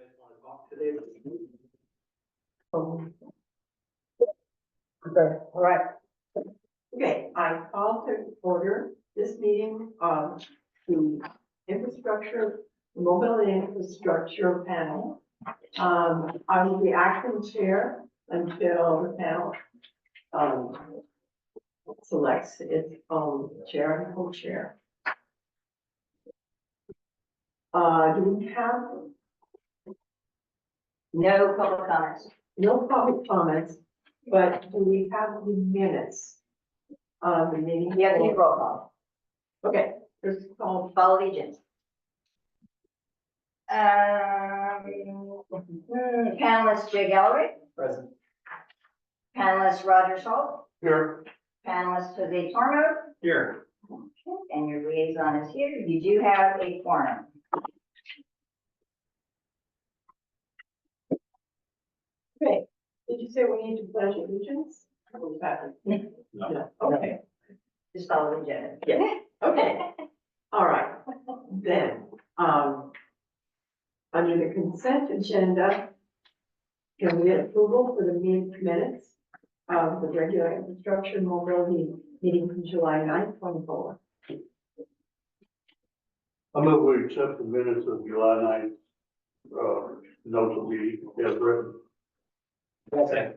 guys want to talk today? Okay, all right. Okay, I call to order this meeting of the infrastructure, mobility and infrastructure panel. I will be acting chair until the panel selects its own chair and co-chair. Do we have No public comments. no public comments, but do we have the minutes of the meeting? We have a new roll call. Okay, first call. Follow the agenda. Panelist Jay Gallery, Present. panelist Roger Schultz, Here. panelist Jose Tormo, Here. and your liaison is here. You do have a quorum. Okay, did you say we need to pledge allegiance? Or was that- No. Okay, Just follow the agenda. Yeah. okay, all right, then, under the consent agenda, can we get approval for the minutes of the regular infrastructure and mobility meeting from July 9th, 24? I move we accept the minutes of July 9th, notes of meeting as written. Okay.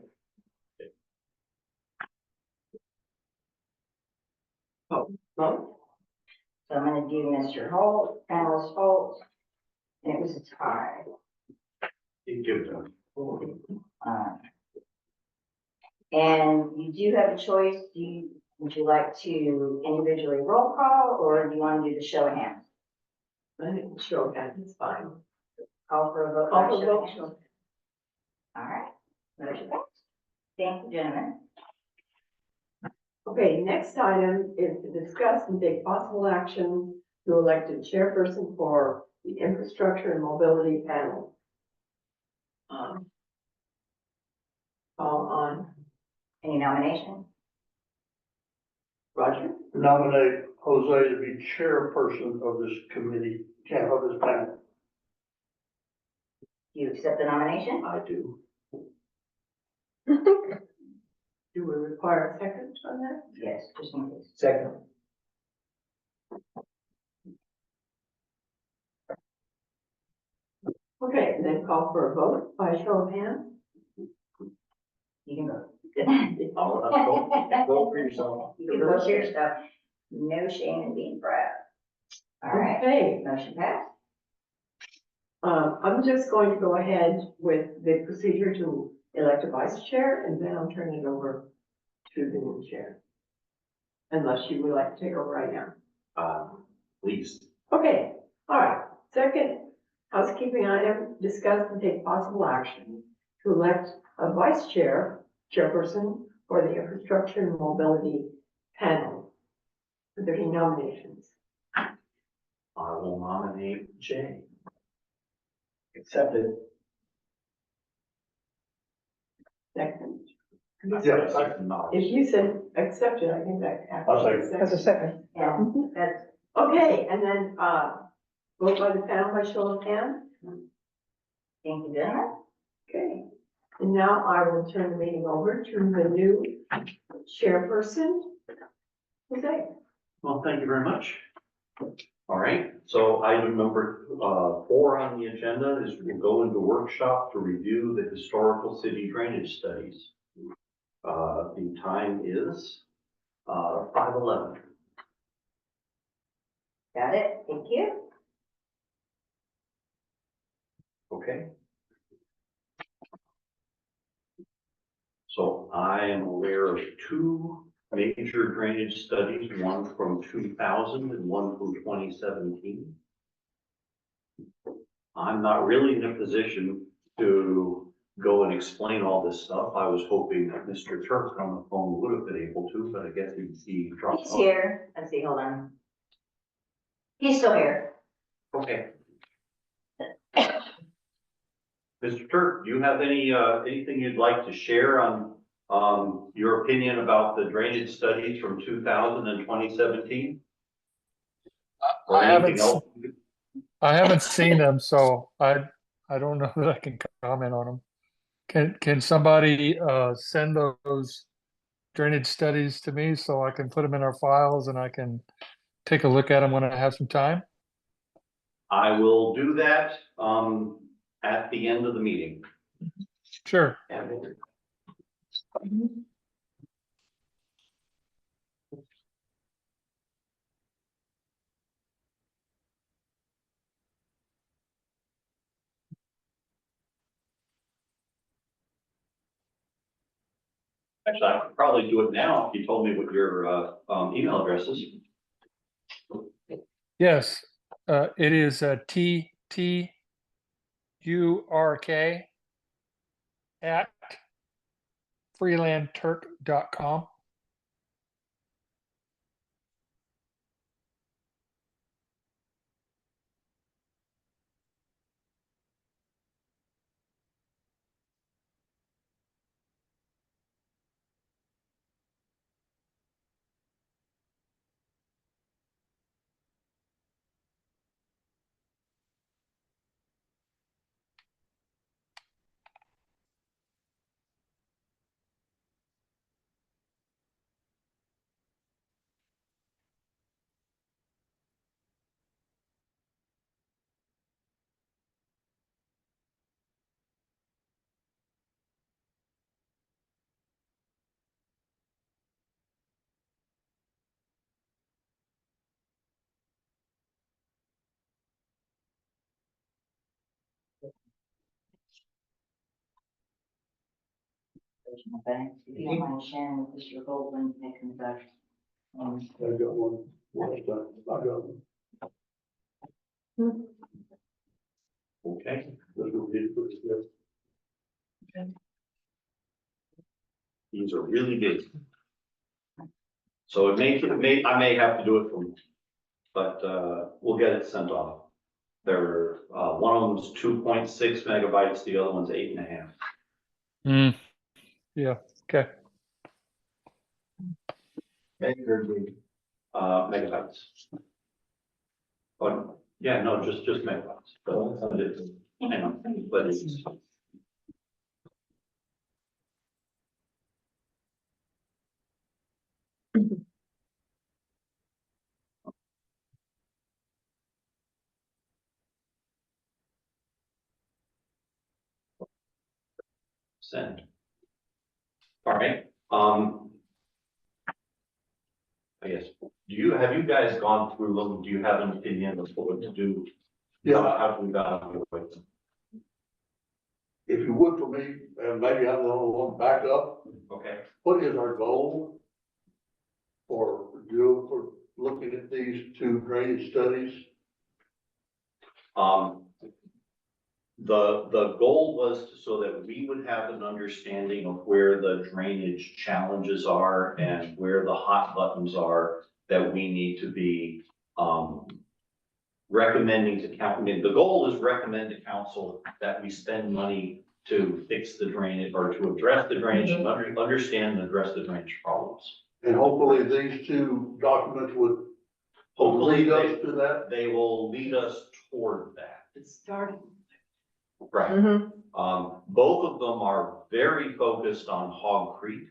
Vote, So I'm gonna do Mr. Holt, panelist Holt, and it was a tie. You give them. And you do have a choice. Would you like to individually roll call, or do you want to do the show of hands? I think show that is fine. Call for a vote. Call by for show of vote, hands. show. All right, motion passed. Thank you, gentlemen. Okay, next item is to discuss and take possible action to elect a chairperson for the infrastructure and mobility panel. Call on Any nomination? Roger. Nominate Jose to be chairperson of this committee, of this panel. Do you accept the nomination? I do. Do we require a second on that? Yes, just in case. Second. Okay, and then call for a vote by show of hands. You can vote. All of Vote for yourself. You can vote for yourself. No shame in being proud. All right, Okay, motion passed. I'm just going to go ahead with the procedure to elect a vice chair, and then I'll turn it over to the new chair. Unless you would like to take over right now. Please. Okay, all right. Second housekeeping item, discuss and take possible action to elect a vice chairperson for the infrastructure and mobility panel. Are there any nominations? I will nominate Jay. Accepted. Second. Yes, If you said accepted, I think that. I'll second. That's a second. Yeah, that's, Okay, and then, vote by the panel by show of hands. thank you, gentlemen. Okay, and now I will turn the meeting over to the new chairperson. Jose. Well, thank you very much. All right, so item number 4 on the agenda is we'll go into workshop to review the historical city drainage studies. The time is 5:11. Got it, thank you. Okay. So I am aware of 2 major drainage studies, one from 2000 and one from 2017. I'm not really in a position to go and explain all this stuff. I was hoping that Mr. Turk on the phone would have been able to, but I guess he dropped He's off. here. Let's see, hold on. He's still here. Okay. Mr. Turk, do you have anything you'd like to share on your opinion about the drainage studies from 2000 and 2017? Or I haven't, anything else? I haven't seen them, so I don't know that I can comment on them. Can somebody send those drainage studies to me so I can put them in our files and I can take a look at them when I have some time? I will do that, at the end of the meeting. Sure. Actually, I could probably do it now if you told me what your, email address is. Yes, it is TTURK at freelandturk.com. Thanks. If you don't mind sharing with Mr. Goldman, making that. I got one. I got one. Okay, That's what we did for this. these are really big. So I may have to do it from, but, we'll get it sent off. They're, one of them's 2.6 megabytes, the other one's 8.5. Yeah, okay. Megabytes. Oh, yeah, no, just megabytes. But it's, hang on, but it's. Send. All right, I guess, have you guys gone through them? Do you have an opinion of what to do? Yeah. How do we got with them? If you would for me, and maybe I'm the only one back up, Okay, what is our goal for looking at these two drainage studies? the goal was so that we would have an understanding of where the drainage challenges are and where the hot buttons are that we need to be, recommending to council. I mean, the goal is recommend to council that we spend money to fix the drainage or to address the drainage, and understand and address the drainage problems. And hopefully these two documents would Hopefully lead us to that. they will lead us toward that. It's starting. Right. Mm-hmm. Both of them are very focused on Hog Creek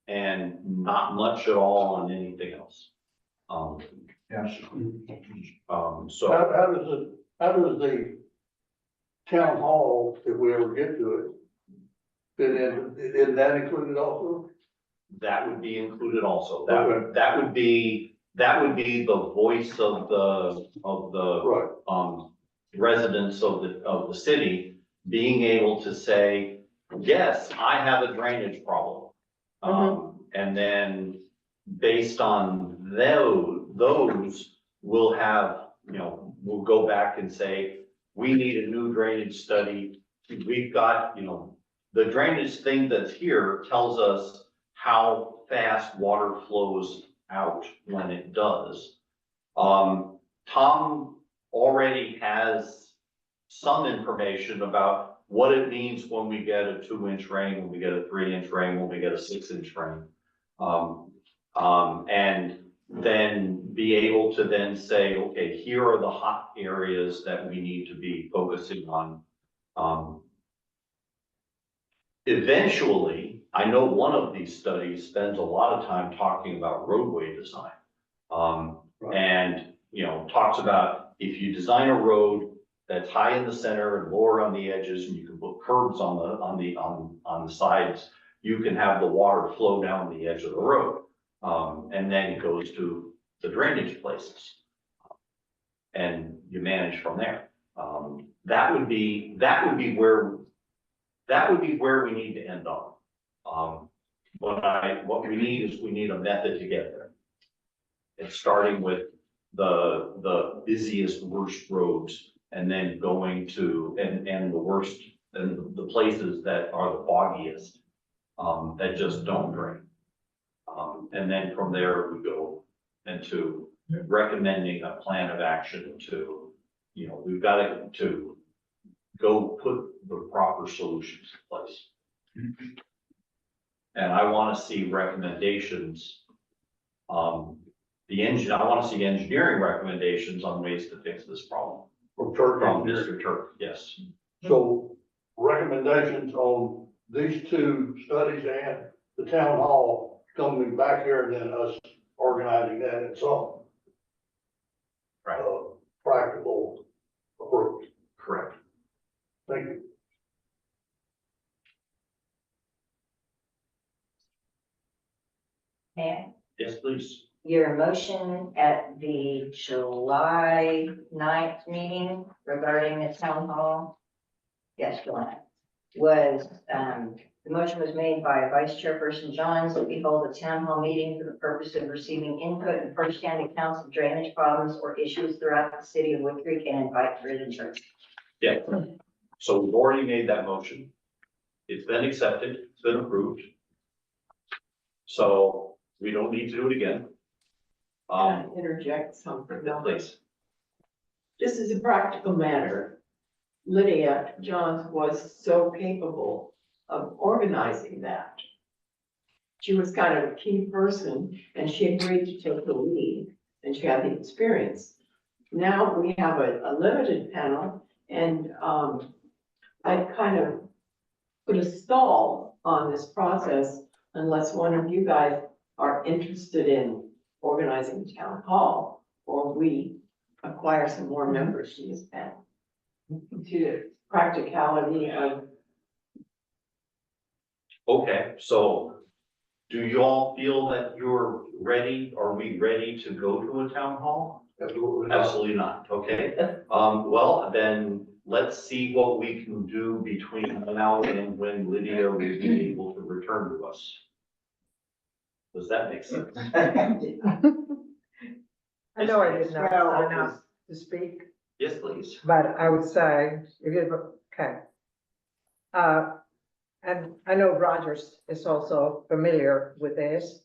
and not much at all on anything else. So How does the town hall, if we ever get to it, fit in, isn't that included also? that would be included also. Okay. That would be the voice of the, Right. Residents of the city being able to say, yes, I have a drainage problem. And then based on those, we'll have, we'll go back and say, we need a new drainage study. We've got, the drainage thing that's here tells us how fast water flows out when it does. Tom already has some information about what it means when we get a 2-inch rain, when we get a 3-inch rain, when we get a 6-inch rain. And then be able to then say, okay, here are the hot areas that we need to be focusing on. Um, Eventually, I know one of these studies spends a lot of time talking about roadway design. Right. And, talks about if you design a road that's high in the center and lower on the edges, and you can put curbs on the sides, you can have the water flow down the edge of the road. And then it goes to the drainage places. And you manage from there. That would be where we need to end up. What we need is we need a method to get there. It's starting with the busiest, worst roads, and then going to, and the worst, and the places that are the foggiest, that just don't drain. And then from there, we go into recommending a plan of action to, we've got to go put the proper solutions in place. And I want to see recommendations. I want to see engineering recommendations on ways to fix this problem From Turk from Engineering. Mr. Turk, yes. So recommendations on these two studies and the town hall coming back here and then us organizing that in some Right. practical approach. Correct. Thank you. And Yes, please. your motion at the July 9th meeting regarding the town hall. Yes, Joanna, was, the motion was made by Vice Chairperson Johns that we hold a town hall meeting for the purpose of receiving input and first-hand accounts of drainage problems or issues throughout the city of Wood Creek and invite written church. Yeah. So we've already made that motion. It's been accepted, it's been approved. So we don't need to do it again. Can I interject something? Please. Just as a practical matter, Lydia Johns was so capable of organizing that. She was kind of a key person and she agreed to take the lead and she had the experience. Now we have a limited panel and I kind of put a stall on this process unless one of you guys are interested in organizing the town hall or we acquire some more members to this panel. To the practicality of. Okay, so do you all feel that you're ready? Are we ready to go to a town hall? Absolutely. Absolutely not, okay. Well, then let's see what we can do between now and when Lydia will be able to return to us. Does that make sense? I know I did not sign up to speak, Yes, please. but I would say, if you, okay. And I know Rogers is also familiar with this.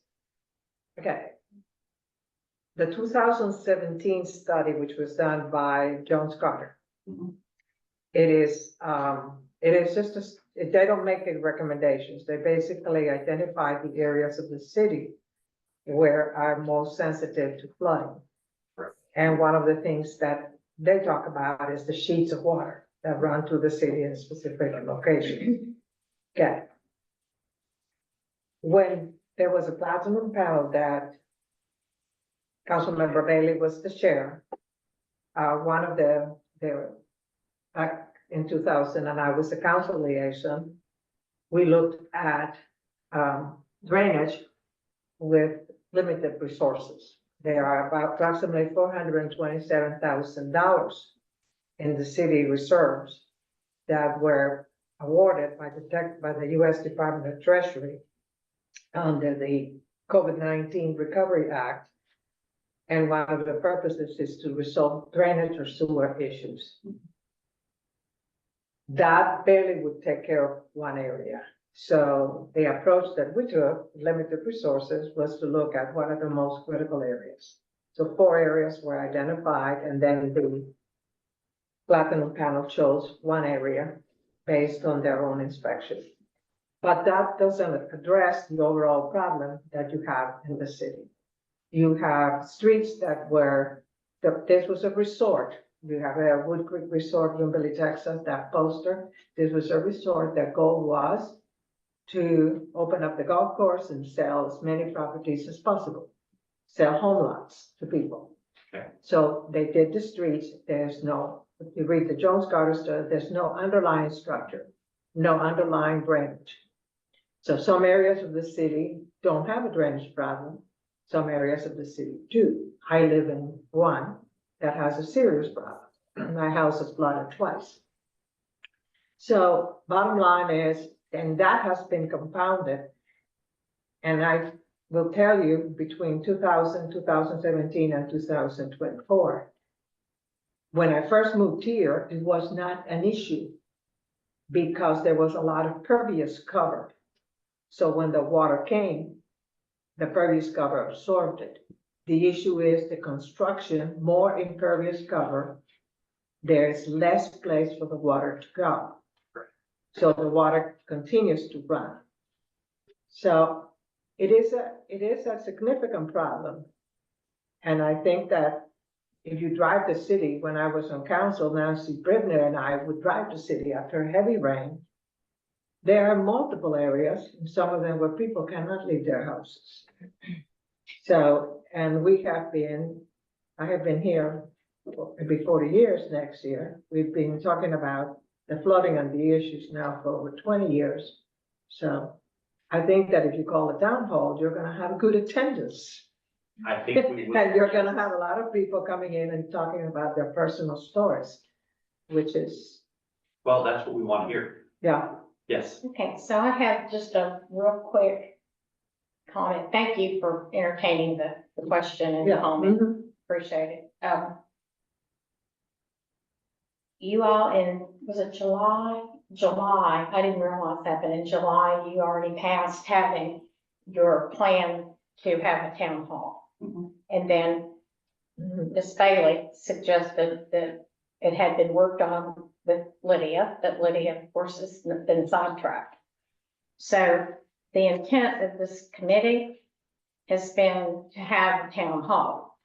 Okay. The 2017 study, which was done by Jones Carter. Mhm. It is just, they don't make any recommendations. They basically identify the areas of the city where are most sensitive to flooding. Right. And one of the things that they talk about is the sheets of water that run through the city in specific locations. Okay. When there was a platinum panel that Councilmember Bailey was the chair, one of the back in 2000, and I was the council liaison, we looked at drainage with limited resources. There are about approximately $427,000 in the city reserves that were awarded by the U.S. Department of Treasury under the COVID-19 Recovery Act. And one of the purposes is to resolve drainage or sewer issues. That barely would take care of one area. So the approach that we took, limited resources, was to look at what are the most critical areas. So 4 areas were identified, and then the platinum panel chose one area based on their own inspection. But that doesn't address the overall problem that you have in the city. You have streets that were, this was a resort We have a Wood Creek Resort in Billy, Texas, that poster. This was a resort, their goal was to open up the golf course and sell as many properties as possible. Sell home lots to people. Okay. So they did the streets, there's no, if you read the Jones Carter study, there's no underlying structure, no underlying drainage. So some areas of the city don't have a drainage problem. Some areas of the city do. I live in one that has a serious problem. My house is flooded twice. So bottom line is, and that has been compounded. And I will tell you, between 2000, 2017, and 2024, when I first moved here, it was not an issue because there was a lot of pervious cover. So when the water came, the pervious cover absorbed it. The issue is the construction, more impervious cover, there's less place for the water to go. So the water continues to run. So it is a significant problem. And I think that if you drive the city, when I was on council, Nancy Bribner and I would drive the city after heavy rain. There are multiple areas, and some of them where people cannot leave their houses. So, and I have been here, it'll be 40 years next year. We've been talking about the flooding and the issues now for over 20 years. So I think that if you call a town hall, you're gonna have good attendance. I think we would. And you're gonna have a lot of people coming in and talking about their personal stories, which is, Well, that's what we want to hear. yeah. Yes. Okay, so I have just a real quick comment. Thank you for entertaining the question and Yeah. comment. Mhm. Appreciate it. You all was it July? July, I didn't realize that, but in July, you already passed having your plan to have a town hall. Mhm. And then Mhm. Ms. Bailey suggested that it had been worked on with Lydia, but Lydia, of course, has been sidetracked. So the intent of this committee has been to have a town hall.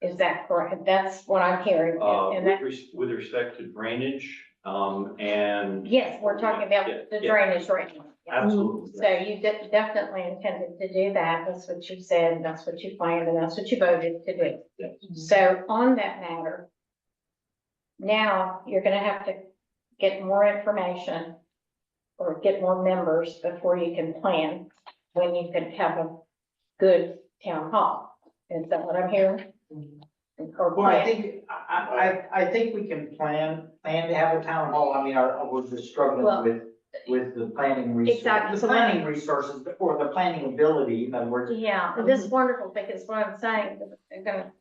Is that correct? That's what I'm hearing. And that, With respect to drainage, and. yes, we're talking about Yeah, the yeah. drainage right now. Yeah. Absolutely. So you definitely intended to do that. That's what you said, that's what you planned, and that's what you voted to do. Yes. So on that matter, now you're gonna have to get more information or get more members before you can plan when you can have a good town hall. Is that what I'm hearing? Or Well, I plan? think, I think we can plan to have a town hall. I mean, we're just Well, struggling with the planning Exactly. resources. The planning resources or the planning ability, in other words. Yeah, this is wonderful, because what I'm saying,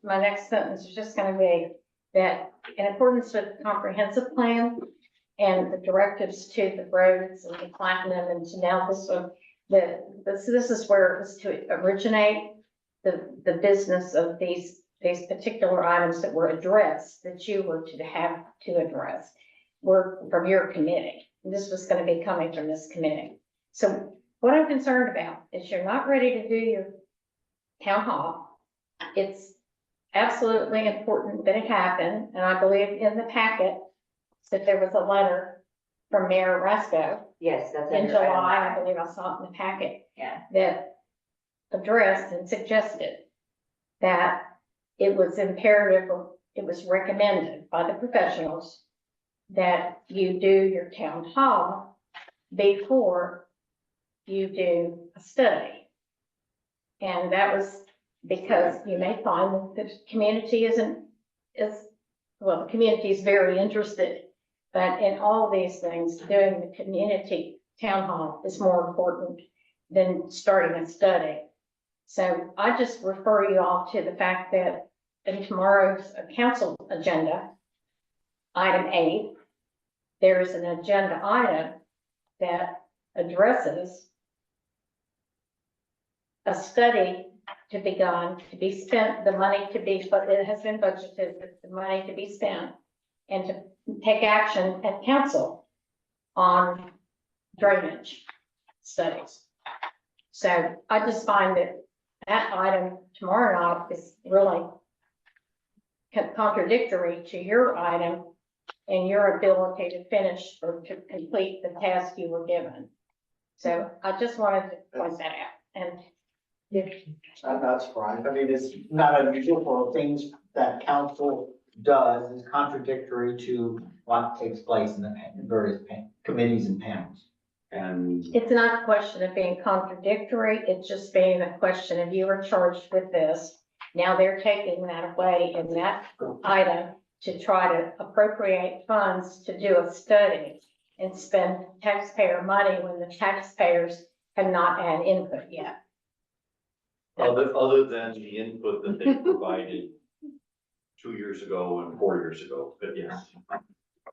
my next sentence is just gonna be that in accordance with the comprehensive plan and the directives to the roads and the platinum and to now this one, this is where it was to originate the business of these particular items that were addressed, that you were to have to address, were from your committee. This was gonna be coming from this committee. So what I'm concerned about is you're not ready to do your town hall. It's absolutely important that it happen, and I believe in the packet that there was a letter from Mayor Rasco Yes, that's. in under item July, I nine. believe I saw it in the packet, Yeah. that addressed and suggested that it was imperative, or it was recommended by the professionals that you do your town hall before you do a study. And that was because you may find that the community the community is very interested, but in all these things, doing the community town hall is more important than starting a study. So I just refer you all to the fact that in tomorrow's council agenda, item 8, there is an agenda item that addresses a study to be done, to be spent, the money to be, but it has been budgeted, the money to be spent, and to take action at council on drainage studies. So I just find that item tomorrow night is really contradictory to your item and your ability to finish or to complete the task you were given. So I just wanted to point that out. And if That's fine. I mean, it's not unusual for things that council does is contradictory to what takes place in the various committees and panels. And it's not a question of being contradictory, it's just being a question of you were charged with this. Now they're taking that away in that item to try to appropriate funds to do a study and spend taxpayer money when the taxpayers have not had input yet. other than the input that they provided 2 years ago and 4 years ago, but yes.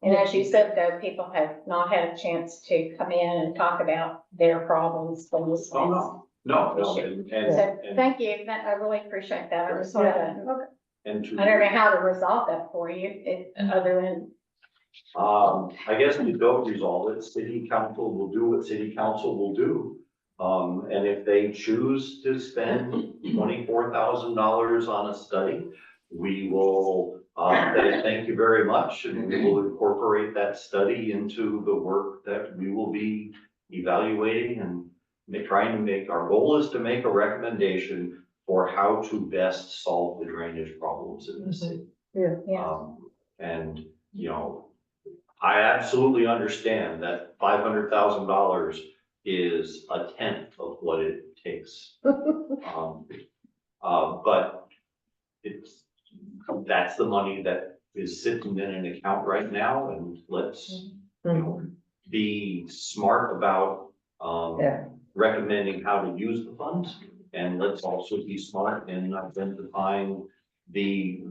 And as you said, though, people have not had a chance to come in and talk about their problems from this. Oh, no, So, and, thank you, I really appreciate that, I just wanted to, and to. I don't know how to resolve that for you, other than, I guess we don't resolve it, city council will do what city council will do. And if they choose to spend $24,000 on a study, we will, say thank you very much, and we will incorporate that study into the work that we will be evaluating and trying to make, our goal is to make a recommendation for how to best solve the drainage problems in the city. yeah. And, you know, I absolutely understand that $500,000 is a tenth of what it takes. But that's the money that is sitting in an account right now, and let's, you know, be smart about, Yeah. recommending how to use the funds. And let's also be smart in identifying the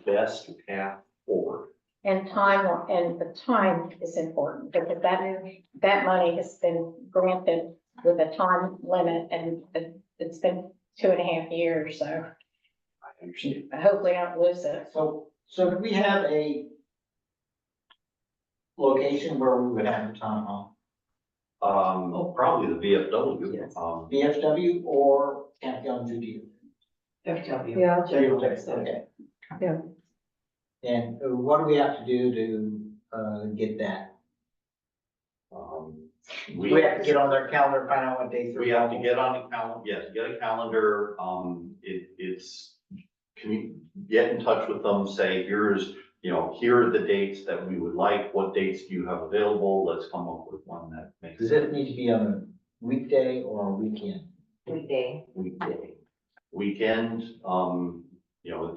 best path forward. And the time is important, because that money has been granted with a time limit, and it's been 2.5 years, so I understand. hopefully I don't lose it. So do we have a location where we would have the town hall? Probably the VFW. Yes. VFW or Campion Judy? FW. Yeah. Okay. Yeah. And what do we have to do to, get that? We have to get on their calendar, find out what dates. We have to get on a calendar, yes, get a calendar, can you get in touch with them, say, here's, you know, here are the dates that we would like, what dates do you have available, let's come up with one that makes. Does it need to be on a weekday or a weekend? Weekday. Weekend, you know,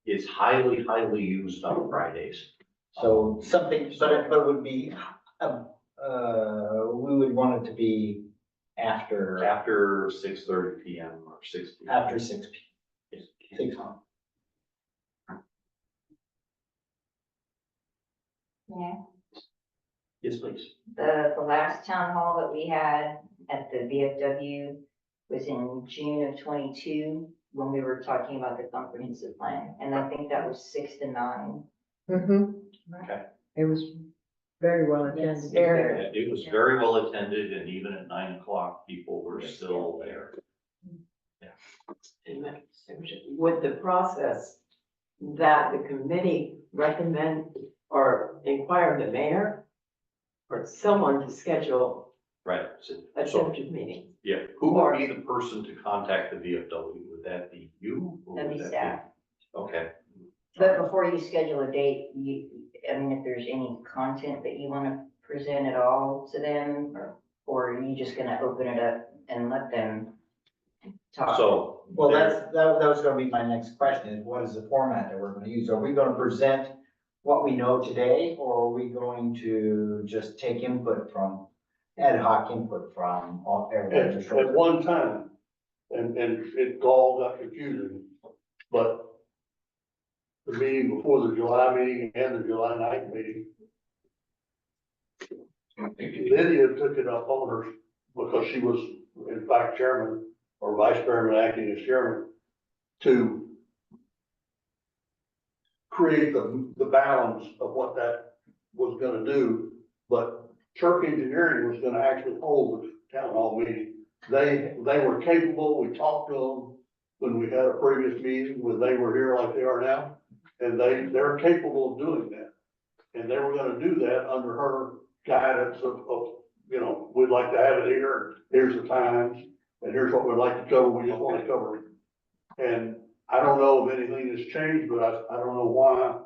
it's highly, highly used on Fridays. So something, but it would be, we would want it to be after 6:30 PM or 6 PM. after 6 p.m. 6 o'clock. Yeah. Yes, please. The last town hall that we had at the VFW was in June of 22, when we were talking about the comprehensive plan, and I think that was 6 to 9. Okay. It was very well Yes, attended. very. It was very well attended, and even at 9 o'clock, people were still there. Would the process that the committee recommend or inquire of the mayor or someone to schedule Right. a So, tempted meeting? yeah, who would be the person to contact the VFW? Would that be you? or That'd would be that staff. Okay. But before you schedule a date, if there's any content that you want to present at all to them, or are you just gonna open it up and let them talk? So. Well, that was gonna be my next question, is what is the format that we're gonna use? Are we gonna present what we know today, or are we going to just take input from, ad hoc input from all everybody? At one time, and it all got confusing, but the meeting before the July meeting and the July 9th meeting, Lydia took it up on her, because she was in fact chairman or vice chairman acting as chairman, to create the balance of what that was gonna do. But Turk Engineering was gonna actually hold the town hall meeting. They were capable, we talked to them, when we had a previous meeting, when they were here like they are now. And they're capable of doing that. And they were gonna do that under her guidance of, you know, we'd like to have it here, here's the times, and here's what we'd like to cover, we just wanna cover it. And I don't know if anything has changed, but I don't know why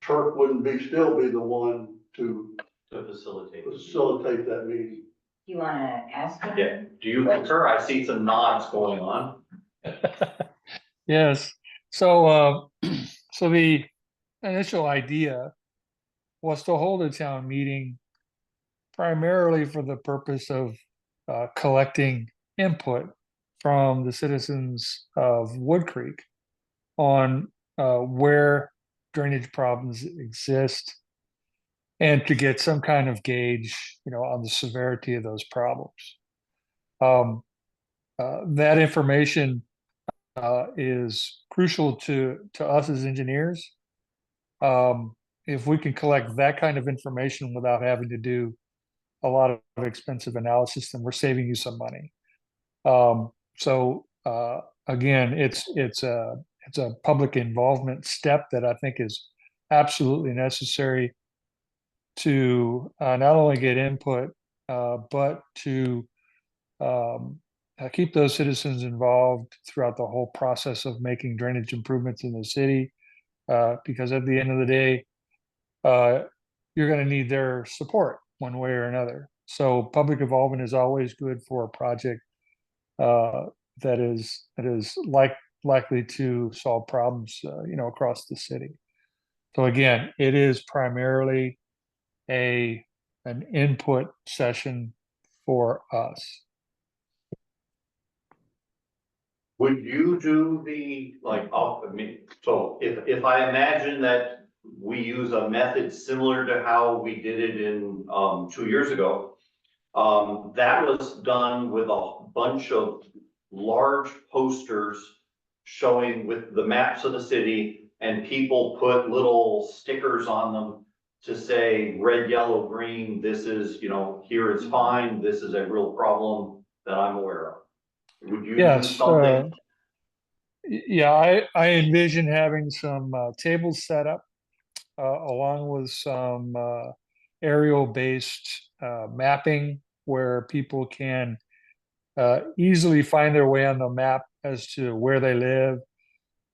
Turk wouldn't still be the one to To facilitate. facilitate that meeting. You wanna ask him? Yeah, do you concur? I see some nods going on. Yes, so, so the initial idea was to hold a town meeting primarily for the purpose of collecting input from the citizens of Wood Creek on where drainage problems exist and to get some kind of gauge, you know, on the severity of those problems. That information is crucial to us as engineers. If we can collect that kind of information without having to do a lot of expensive analysis, then we're saving you some money. So again, it's a public involvement step that I think is absolutely necessary to not only get input, but to keep those citizens involved throughout the whole process of making drainage improvements in the city. Because at the end of the day, you're going to need their support one way or another. So public involvement is always good for a project that is likely to solve problems, you know, across the city. So again, it is primarily an input session for us. Would you do the, like, I mean, so if I imagine that we use a method similar to how we did it in, 2 years ago, that was done with a bunch of large posters showing with the maps of the city, and people put little stickers on them to say red, yellow, green, this is, you know, here it's fine, this is a real problem that I'm aware of. Would you do Yes, something? yeah, I envision having some tables set up along with some aerial-based mapping where people can easily find their way on the map as to where they live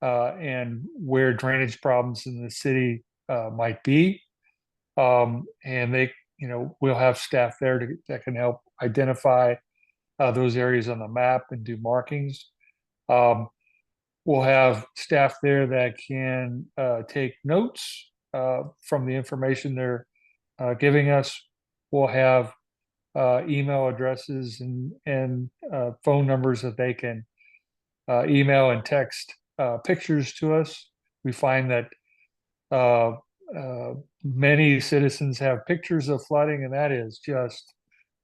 and where drainage problems in the city might be. And they, you know, we'll have staff there that can help identify those areas on the map and do markings. We'll have staff there that can take notes from the information they're giving us. We'll have email addresses and phone numbers that they can email and text pictures to us. We find that many citizens have pictures of flooding, and that is just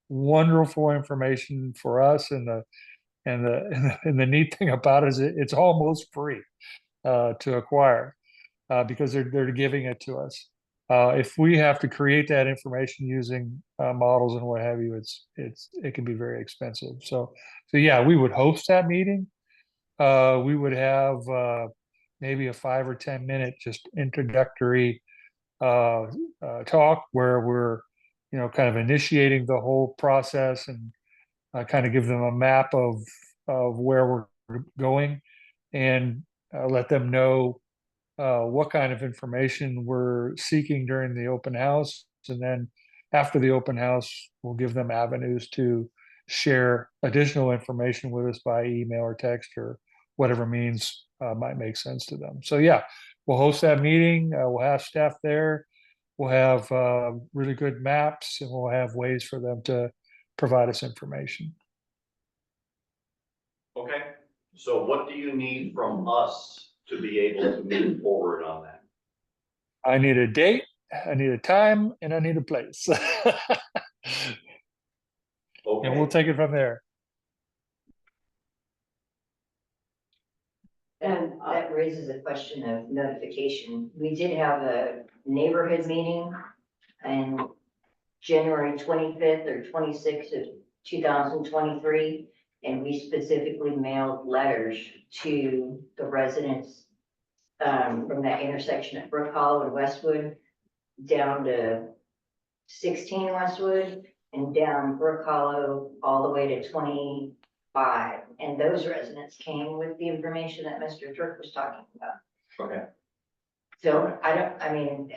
wonderful information for us. And the neat thing about it is it's almost free to acquire because they're giving it to us. If we have to create that information using models and what have you, it can be very expensive. So yeah, we would host that meeting. We would have maybe a 5 or 10 minute just introductory talk where we're, you know, kind of initiating the whole process and kind of give them a map of where we're going and let them know what kind of information we're seeking during the open house. And then after the open house, we'll give them avenues to share additional information with us by email or text or whatever means might make sense to them. So yeah, we'll host that meeting. We'll have staff there. We'll have really good maps, and we'll have ways for them to provide us information. Okay, so what do you need from us to be able to move forward on that? I need a date, I need a time, and I need a place. And we'll Okay, take it from there. And that raises a question of notification. We did have a neighborhood meeting on January 25th or 26th of 2023. And we specifically mailed letters to the residents from that intersection at Brook Hollow and Westwood down to 16 Westwood and down Brook Hollow all the way to 25. And those residents came with the information that Mr. Turk was talking about. Okay. So I mean,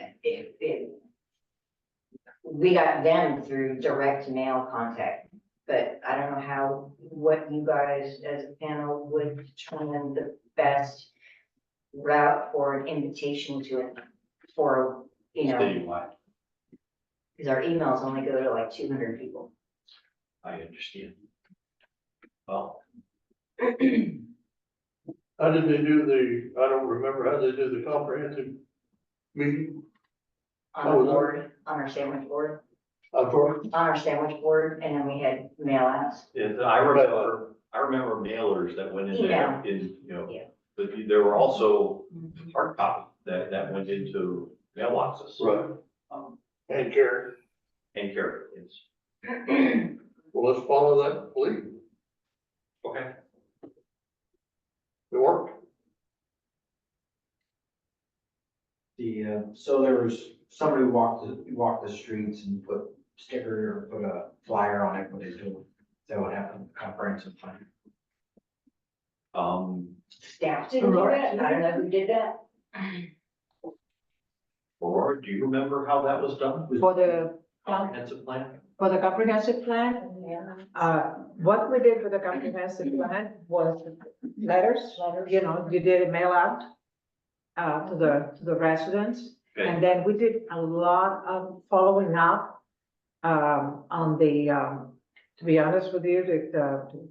we got them through direct mail contact, but I don't know what you guys as a panel would determine the best route for an invitation to it for, Citywide, because our emails only go to like 200 people. I understand. Well, How did they do I don't remember, how did they do the comprehensive meeting? On Oh, the is that- board, on our sandwich board, I'm sorry? on our sandwich board, and then we had mail outs. I remember mailers that went in there Email. in, Yeah. but there were also hard copy that went into mailboxes. Right. And Gary, And carry, it's, well, let's follow that lead. okay. It worked. So there was somebody who walked the streets and put sticker or put a flyer on it, what they do. That would happen, comprehensive plan. Staff didn't do that, I don't know who did that. Aurora, do you remember how that was done? For the, Comprehensive plan? for the comprehensive plan, what we did for the comprehensive plan was letters, you did a mail out to the residents. Okay, And then we did a lot of following up on the, to be honest with you,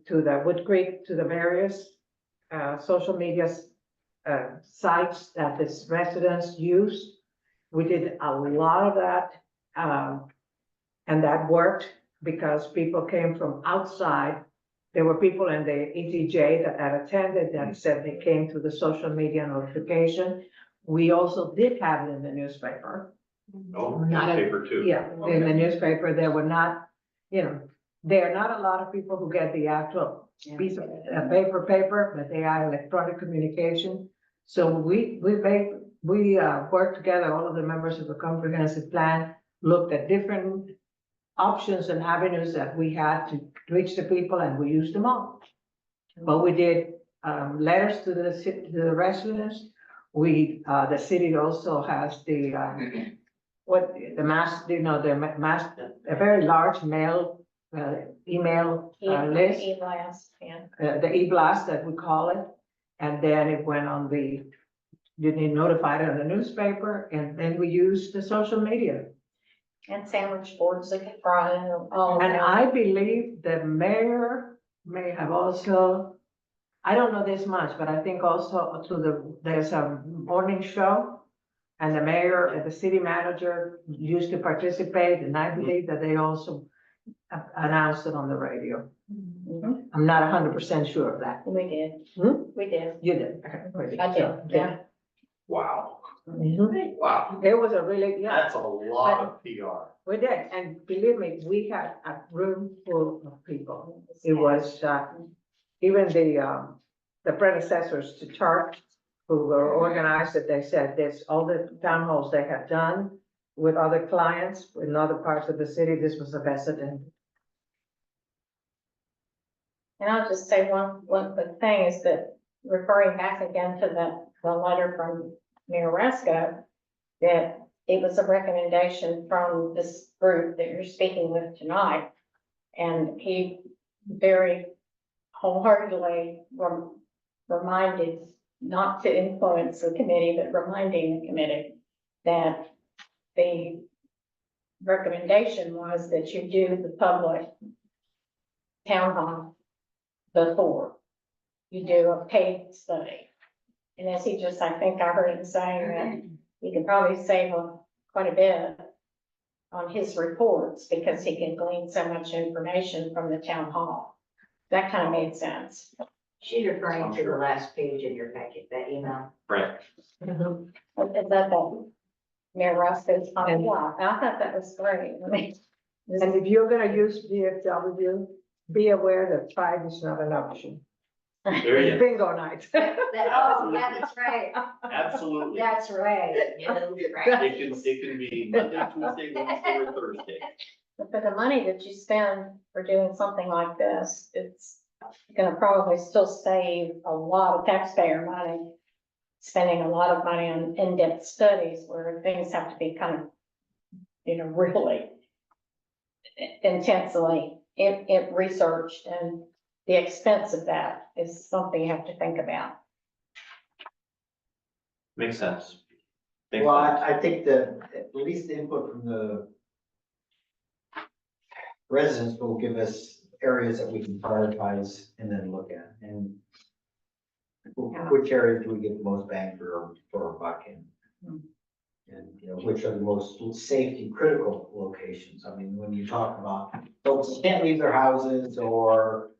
to the Wood Creek, to the various social media sites that the residents use. We did a lot of that, and that worked because people came from outside. There were people in the ETJ that had attended that said they came to the social media notification. We also did have it in the newspaper. oh, Not a- newspaper too. Yeah, in the newspaper, there were not, there are not a lot of people who get the actual piece of paper, but they are electronic communication. So we worked together, all of the members of the comprehensive plan, looked at different options and avenues that we had to reach the people, and we used them all. But we did letters to the residents. The city also has the a very large email list, E-blast, yeah. the e-blast that we call it. And then it went on you need notified on the newspaper, and then we used the social media. And sandwich boards that get brought in, all And that. I believe the mayor may have also, I don't know this much, but I think also there's a morning show. And the mayor and the city manager used to participate, and I believe that they also announced it on the radio. Mhm. I'm not 100% sure of that. We did. Hmm? We did. You did? Okay. I did, yeah. Wow, Mhm. wow, It was a really, yeah. that's a lot of PR. We did, and believe me, we had a room full of people. It was, even the predecessors to Chart, who were organized, that they said this, all the town halls they had done with other clients in other parts of the city, this was the best attended. And I'll just say one quick thing is that referring back again to the letter from Mayor Resco, that it was a recommendation from this group that you're speaking with tonight. And he very wholeheartedly reminded, not to influence the committee, but reminding the committee that the recommendation was that you do the public town hall before you do a paid study. And as he just, I think I heard him saying that he can probably save quite a bit on his reports because he can glean so much information from the town hall. That kind of made sense. She's referring to the last page in your packet, that email. Right, Is that Mayor Roscoe's comment? Yeah, I thought that was great. I mean, And if you're gonna use VFW, be aware that 5 is not an option. There you go. Bingo night. Oh, yeah, that's right. Absolutely. That's right. No, right. It can be Monday, Tuesday, Wednesday, or Thursday. But for the money that you spend for doing something like this, it's gonna probably still save a lot of taxpayer money. Spending a lot of money on in-depth studies where things have to be kind of, really intensely researched, and the expense of that is something you have to think about. Makes sense. Makes Well, sense. I think that at least the input from the residents will give us areas that we can prioritize and then look at, and which areas do we get the most bang for our buck in? And, which are the most safety critical locations? I mean, when you talk about folks who can't leave their houses, or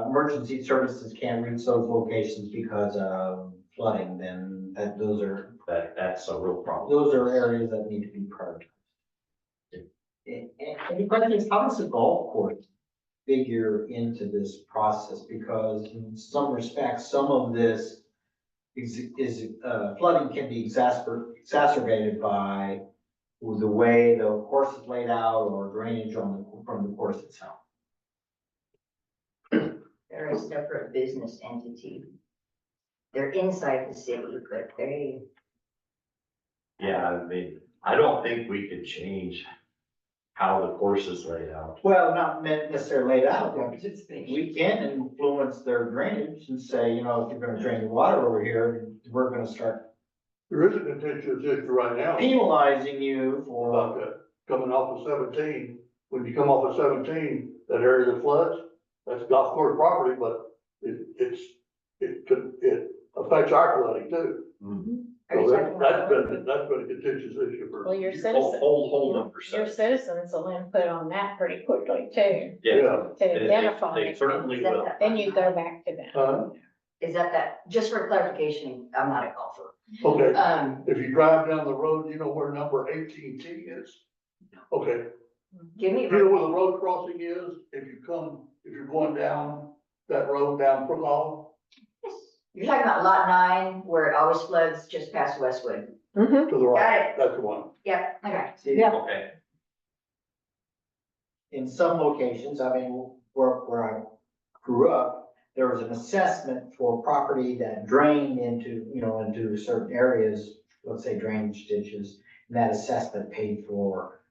emergency services can't reach those locations because of flooding, then That's a real problem. those are areas that need to be prioritized. And the question is, how does the golf course figure into this process? Because in some respects, some of this flooding can be exacerbated by the way the course is laid out, or drainage from the course itself. They're a separate business entity. They're inside the city, but Yeah, I mean, I don't think we could change how the course is laid out. Well, not necessarily laid out, but we can influence their drainage and say, if you're gonna drain the water over here, we're gonna start There is a contentious issue right now penalizing you about for. that, coming off of 17. When you come off of 17, that area that floods, that's golf course property, but it affects our flooding too. Are you So talking that's about- been a contentious issue for. Well, your Hold citizens, them for a your second. citizens will input on that pretty quickly too, Yeah, Yeah. to identify. they it. certainly will. Then you go back to them. Is that, just for clarification, I'm not a golfer. Okay, Give if you drive down the road, you know where number 18T is? Okay, me, you know where the road crossing is? If you're going down that road down Brook Hall you're talking about lot 9, where it always floods just past Westwood. Mhm. to the right, that's the one. Yep, okay. Yeah. Okay, In some locations, I mean, where I grew up, there was an assessment for property that drained into certain areas, let's say drainage ditches. And that assessment paid for,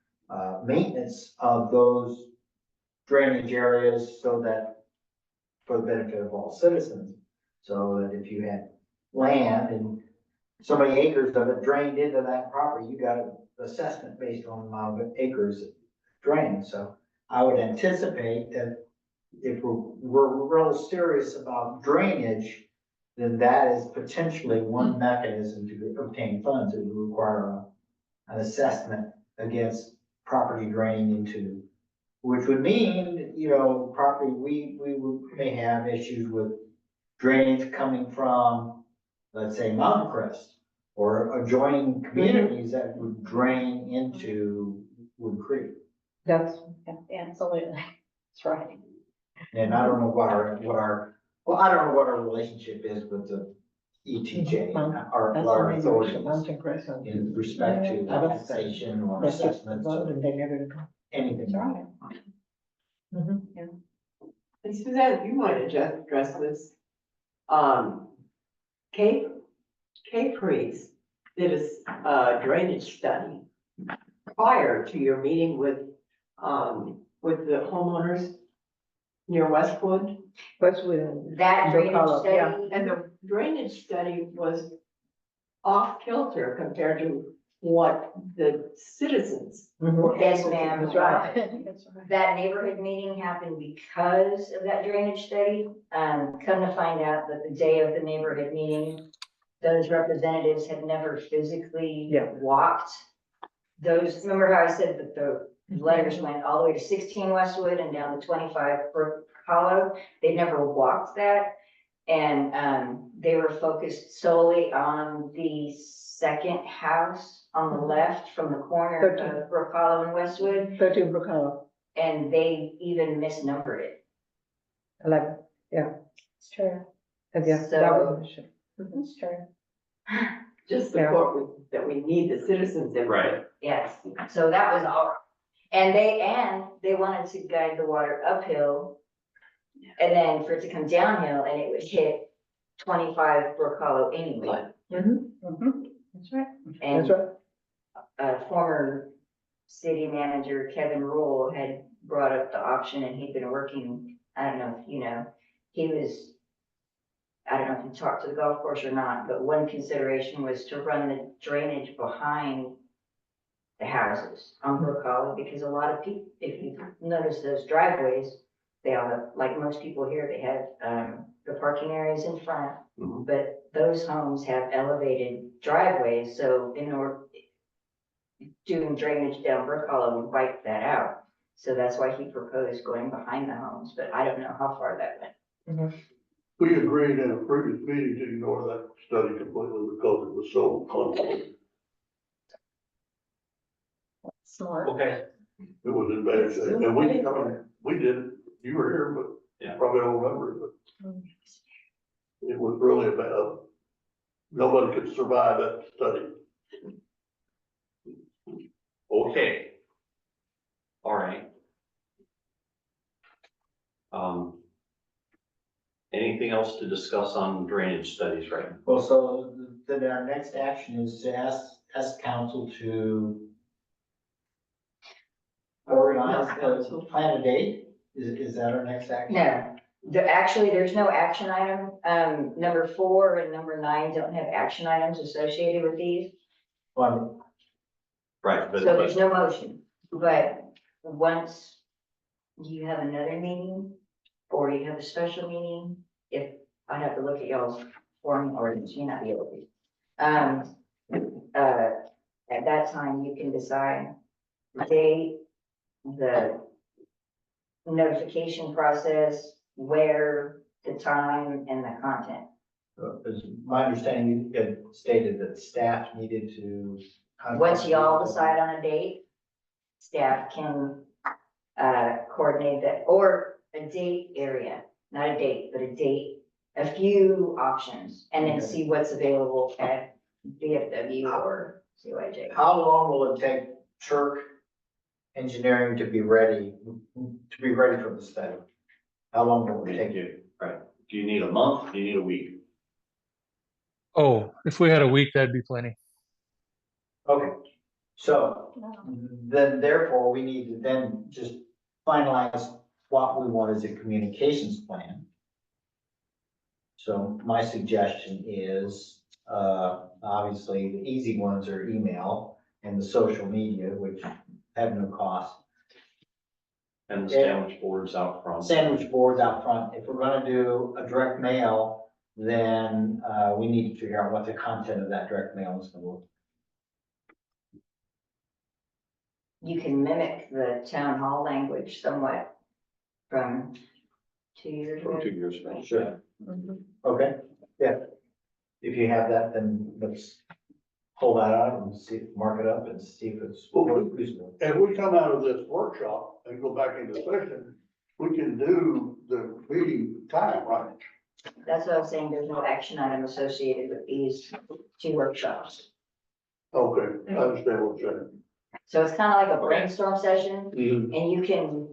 maintenance of those drainage areas, so that, for the benefit of all citizens. So that if you had land and so many acres of it drained into that property, you got an assessment based on the amount of acres drained. So I would anticipate that if we're real serious about drainage, then that is potentially one mechanism to obtain funds. It would require an assessment against property draining into, which would mean, property, we may have issues with drainage coming from, let's say, Mountain Crest, or adjoining communities that would drain into Wood Creek. That's, Absolutely, that's right. And I don't know what our relationship is with the ETJ, our authorities in respect to taxation or assessments or anything. That's right. and Suzanne, you might address this. Cape Freeze did a drainage study prior to your meeting with the homeowners near Westwood. Westwood. That drainage Yeah, study, and the drainage study was off kilter compared to what the citizens were Yes, able to ma'am. describe. That's right. that neighborhood meeting happened because of that drainage study. Come to find out that the day of the neighborhood meeting, those representatives had never physically Yeah. walked those, remember how I said that the letters went all the way to 16 Westwood and down to 25 Brook Hollow? They never walked that. And they were focused solely on the second house on the left from the corner 13. of Brook Hollow and Westwood. 13 Brook Hollow. and they even misnumbered it. Like, It's true, and yeah, that was an issue. it's true. Just support that we need the citizens input. Right. Yes, so that was all. And they wanted to guide the water uphill. And then for it to come downhill and it would hit 25 Brook Hollow anyway. Mhm. That's right. And That's right. former city manager Kevin Rule had brought up the option and he'd been working, I don't know if you know, I don't know if you talked to the golf course or not, but one consideration was to run the drainage behind the houses on Brook Hollow, because a lot of people, if you notice those driveways, they all have, like most people here, they have, the parking areas in front, Mhm. but those homes have elevated driveways, so in order, doing drainage down Brook Hollow would wipe that out. So that's why he proposed going behind the homes, but I don't know how far that went. We agreed in a previous meeting to ignore that study completely because it was so complicated. Smart. Okay, It was in bad shape, and we did it, you were here, but Yeah. you probably don't remember, but it was really bad. Nobody could survive that study. okay. All right. Anything else to discuss on drainage studies, right? Well, so then our next action is to ask council to organize, plan a date? Is that our next action? No, actually, there's no action item. Number 4 and number 9 don't have action items associated with these. Well, Right, but, So there's no motion, but once you have another meeting or you have a special meeting, if I have to look at y'all's form ordinance, you not be able to. At that time, you can decide the date, the notification process, where, the time, and the content. As my understanding, you had stated that staff needed to. Once y'all decide on a date, staff can coordinate that, or a date area, not a date, but a date, a few options, and then Okay. see what's available at VFW or CYJ. How long will it take Turk Engineering to be ready for the study? How long will it take you? right, do you need a month, do you need a week? Oh, if we had a week, that'd be plenty. Okay, so then therefore we need to then just finalize what we want as a communications plan. So my suggestion is, obviously the easy ones are email and the social media, which have no cost. And the sandwich boards out front. Sandwich boards out front. If we're gonna do a direct mail, then, we need to figure out what the content of that direct mail is gonna look. You can mimic the town hall language somewhat from 2 years ago. From 2 years ago. Sure. Okay, yeah. If you have that, then let's pull that out and see, mark it up and see if it's useful. If we come out of this workshop and go back into session, we can do the meeting time, right? That's what I was saying, there's no action item associated with these 2 workshops. Okay, I understand what you're saying. So it's kind of like a brainstorm session, Mhm. and you can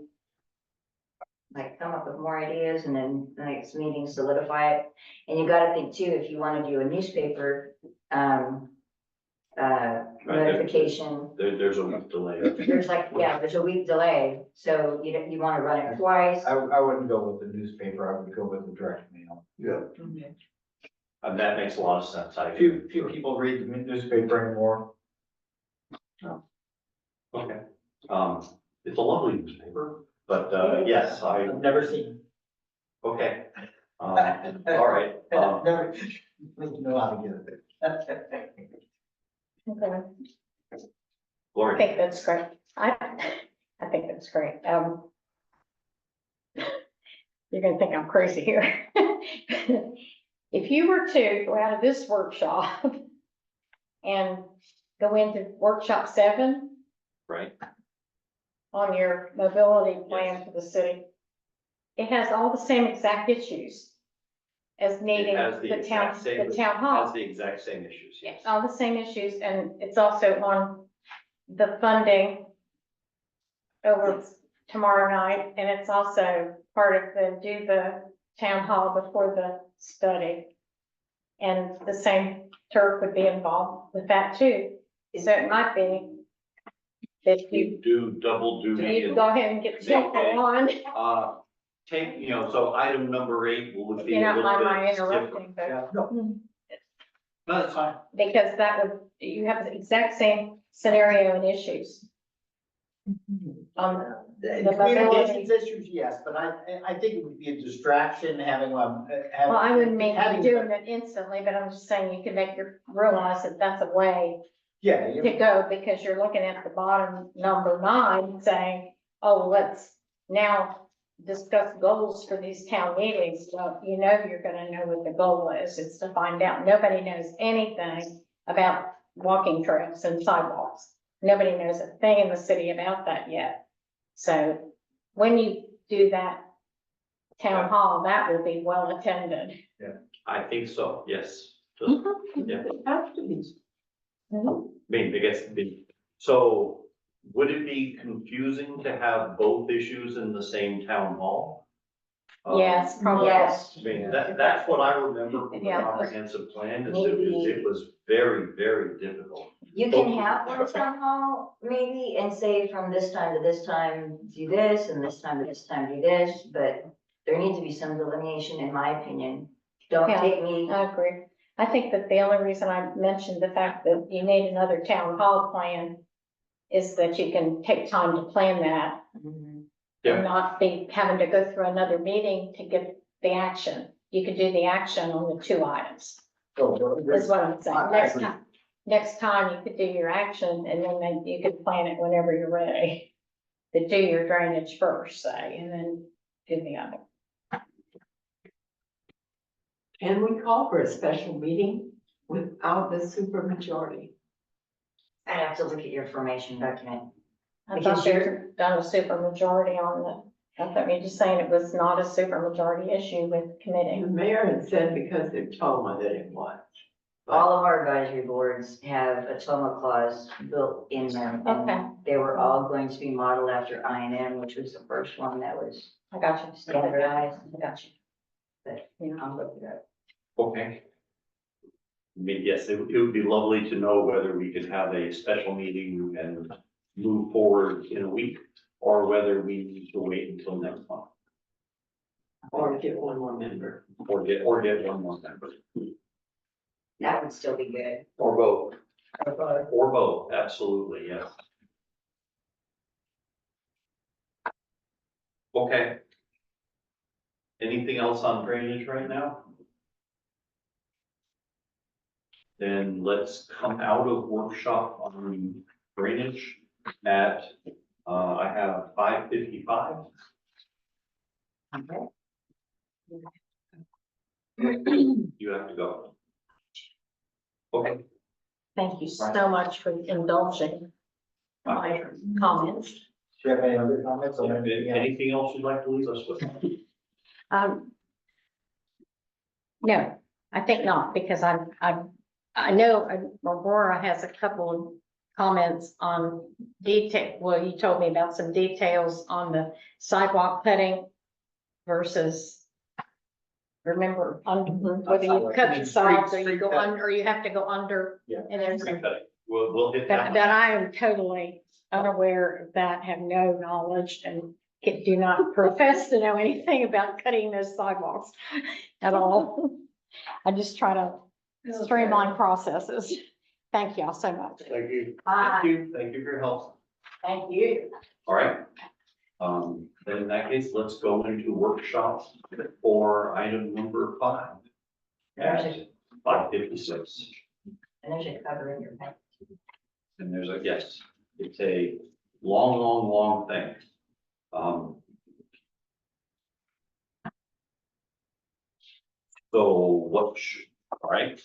like come up with more ideas and then the next meeting solidify it. And you gotta think too, if you wanna do a newspaper, notification, There's a week delay. there's a week delay, so you wanna run it twice. I wouldn't go with the newspaper, I would go with the direct mail. Yeah, And that makes a lot of sense. Few people read the newspaper anymore. Okay, it's a lovely newspaper, but, yes, I've never seen. okay. All right, Never, know how to get it. Okay. I Gloria, think that's great. I think that's great. You're gonna think I'm crazy here. If you were to go out of this workshop and go into workshop 7, right? on your mobility plan for the city, it has all the same exact issues as needing It has the the town, exact same, the town has hall. the exact same issues, yes. Yes, all the same issues, and it's also on the funding over tomorrow night, and it's also part of the town hall before the study. And the same turf would be involved with that too. So it might be that You do double duty. you can and, go ahead and get two for one. Take, so item number 8 would be You're a not mind my little bit different. interrupting, but. Yeah, no, that's fine. Because that would, you have the exact same scenario and issues. The The communications issues, yes, but I think it would be a distraction having one. Well, I wouldn't make you having- doing it instantly, but I'm just saying you can make your, realize that that's a way Yeah, to you- go, because you're looking at the bottom number 9 saying, oh, let's now discuss goals for these town meetings. Well, you know, you're gonna know what the goal is. It's to find out. Nobody knows anything about walking trails and sidewalks. Nobody knows a thing in the city about that yet. So when you do that town hall, that will be well attended. I think so, yes. Mm-hmm. Yeah. It has to be. I mean, I guess, so would it be confusing to have both issues in the same town hall? Yes, probably. Yes. I mean, that's what I remember from the Yeah. comprehensive plan, is Maybe- it was very, very difficult. You can have one town hall maybe and say from this time to this time, do this, and this time to this time, do this, but there needs to be some delineation, in my opinion. Don't Yeah. take me, I agree. I think that the only reason I mentioned the fact that you need another town hall plan is that you can take time to plan that Yeah. and not be having to go through another meeting to get the action. You could do the action on the 2 items, is what I'm saying. I Next agree. time, next time you could do your action and then you could plan it whenever you're ready. To do your drainage first, say, and then do the other. Can we call for a special meeting without the supermajority? I have to look at your formation document. I Because thought they're done a supermajority on the, I thought you were just saying it was not a supermajority issue with committee. The mayor had said because they're Toma that it was. All of our advisory boards have a TOMA clause built in them. Okay. And they were all going to be modeled after INM, which was the first one that was I got you. standardized. I got you. But Yeah. I'll look it up. Okay. I mean, yes, it would be lovely to know whether we could have a special meeting and move forward in a week, or whether we need to wait until next month, Or get one more member. or get one more member, That would still be good. or both. Or both, absolutely, yes. Okay. Anything else on drainage right now? Then let's come out of workshop on drainage at, I have 5:55. Okay. You have to go. Okay. Thank you so much for indulging my comments. Do you have any other comments on anything else? Anything else you'd like to leave us with? No, I think not, because I know Aurora has a couple of comments on detail. Well, you told me about some details on the sidewalk cutting versus, remember, whether you cut the sides or you go under, or you have to go under. Yeah. And there's, We'll hit that that. I am totally unaware of that, have no knowledge, and do not profess to know anything about cutting those sidewalks at all. I just try to streamline processes. Thank y'all so much. Thank you. Thank you for your help. Thank you. All right. Then in that case, let's go into workshops for item number 5. At 5:56. And there's a cover in your packet. And there's a, yes, it's a long, long, long thing. So all right.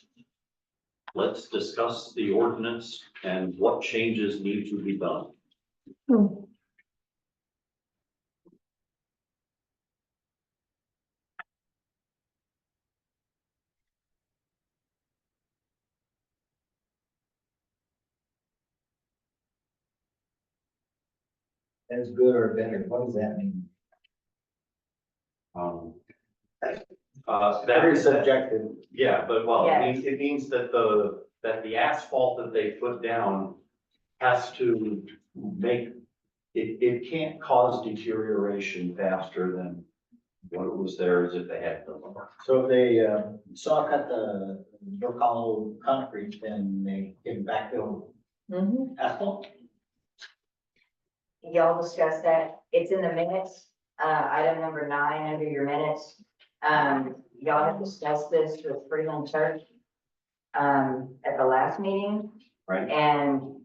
Let's discuss the ordinance and what changes need to be done. As good or better, what does that mean? Very That, subjective. yeah, but well, Yes. it means that the asphalt that they put down has to make, it can't cause deterioration faster than what it was there as if they had no more. So if they, saw cut the Brook Hollow concrete, then they can backfill asphalt? Y'all discussed that. It's in the minutes, item number 9 under your minutes. Y'all have discussed this with Freeland Church, at the last meeting. Right. And